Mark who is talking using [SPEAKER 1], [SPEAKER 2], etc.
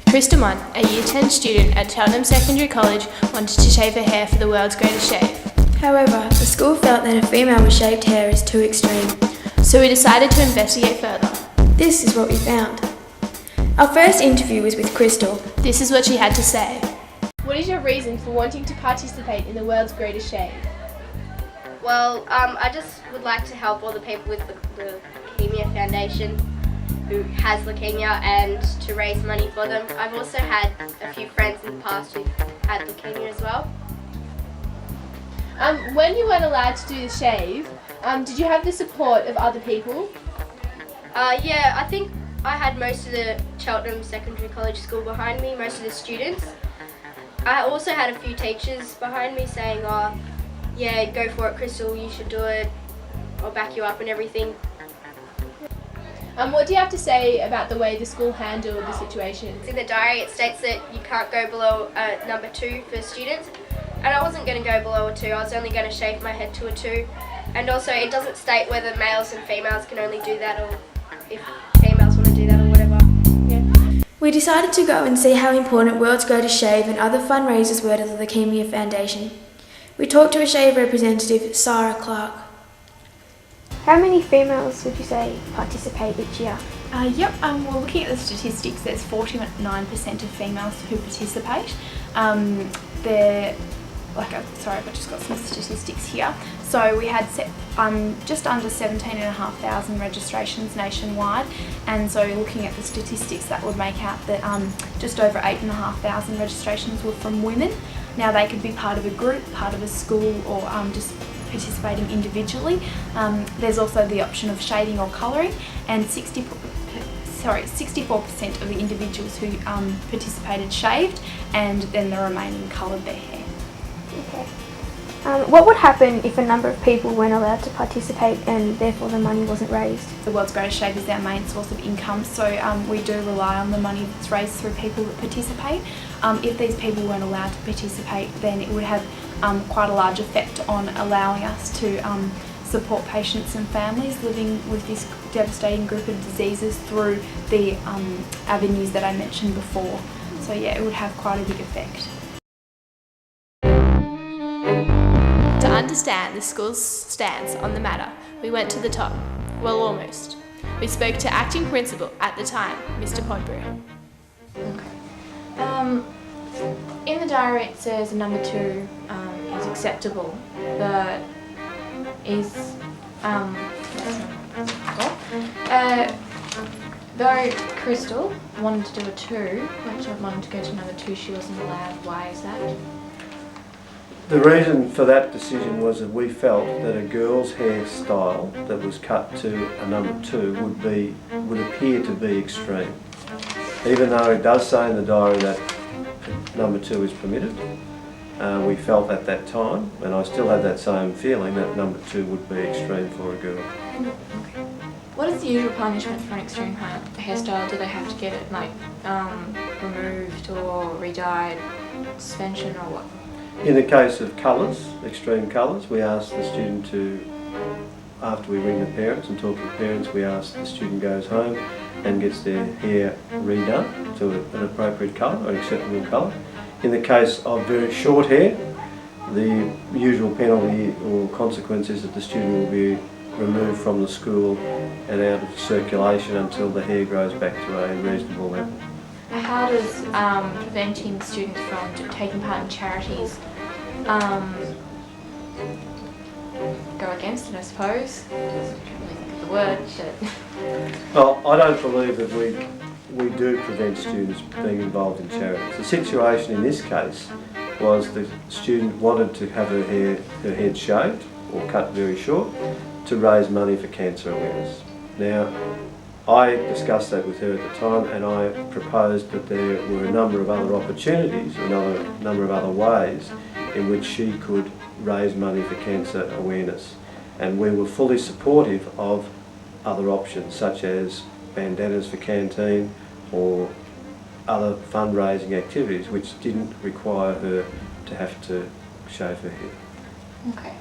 [SPEAKER 1] Krista Mont, a Year 10 student at Cheltenham Secondary College, wanted to shave her hair for the world's greatest shave.
[SPEAKER 2] However, the school felt that a female with shaved hair is too extreme.
[SPEAKER 1] So we decided to investigate further.
[SPEAKER 2] This is what we found. Our first interview was with Crystal.
[SPEAKER 1] This is what she had to say. What is your reason for wanting to participate in the world's greatest shave?
[SPEAKER 3] Well, I just would like to help all the people with the Leukemia Foundation who has leukemia and to raise money for them. I've also had a few friends in the past who had leukemia as well.
[SPEAKER 1] When you weren't allowed to do the shave, did you have the support of other people?
[SPEAKER 3] Yeah, I think I had most of the Cheltenham Secondary College school behind me, most of the students. I also had a few teachers behind me saying, oh, yeah, go for it, Crystal, you should do it, I'll back you up and everything.
[SPEAKER 1] What do you have to say about the way the school handled the situation?
[SPEAKER 3] In the diary it states that you can't go below number 2 for students, and I wasn't going to go below a 2, I was only going to shave my head to a 2, and also it doesn't state whether males and females can only do that or if females want to do that or whatever. Yeah.
[SPEAKER 2] We decided to go and see how important World's Greatest Shave and other fundraisers were to the Leukemia Foundation. We talked to a shave representative, Sarah Clark.
[SPEAKER 4] How many females would you say participate each year?
[SPEAKER 5] Well, looking at the statistics, there's 49% of females who participate. I've just got some statistics here. So we had just under 17,500 registrations nationwide, and so looking at the statistics, that would make out that just over 8,500 registrations were from women. Now they could be part of a group, part of a school, or just participating individually. There's also the option of shading or colouring, and 64% of the individuals who participated shaved, and then the remaining coloured their hair.
[SPEAKER 4] Okay. What would happen if a number of people weren't allowed to participate and therefore the money wasn't raised?
[SPEAKER 5] The World's Greatest Shave is our main source of income, so we do rely on the money that's raised through people that participate. If these people weren't allowed to participate, then it would have quite a large effect on allowing us to support patients and families living with this devastating group of diseases through the avenues that I mentioned before. So yeah, it would have quite a big effect.
[SPEAKER 1] To understand the school's stance on the matter, we went to the top. Well, almost. We spoke to acting principal at the time, Mr. Podbury.
[SPEAKER 6] Okay. In the diary it says number 2 is acceptable, but though Crystal wanted to do a 2, wanted to go to number 2, she wasn't allowed. Why is that?
[SPEAKER 7] The reason for that decision was that we felt that a girl's hairstyle that was cut to a number 2 would appear to be extreme. Even though it does say in the diary that number 2 is permitted, we felt at that time, and I still have that same feeling, that number 2 would be extreme for a girl.
[SPEAKER 6] Okay. What is the usual punishment for an extreme hairstyle? Do they have to get it removed or re-dyed, suspension, or what?
[SPEAKER 7] In the case of colours, extreme colours, we ask the student to, after we ring the parents and talk to the parents, we ask the student goes home and gets their hair redone to an appropriate colour, an acceptable colour. In the case of very short hair, the usual penalty or consequence is that the student will be removed from the school and out of circulation until the hair grows back to a reasonable level.
[SPEAKER 6] How does preventing students from taking part in charities go against it, I suppose? I can't really think of the word, but...
[SPEAKER 7] Well, I don't believe that we do prevent students being involved in charities. The situation in this case was the student wanted to have her head shaved or cut very short to raise money for cancer awareness. Now, I discussed that with her at the time, and I proposed that there were a number of other opportunities, a number of other ways in which she could raise money for cancer awareness. And we were fully supportive of other options, such as bandanas for canteen or other fundraising activities which didn't require her to have to shave her head.
[SPEAKER 6] Okay.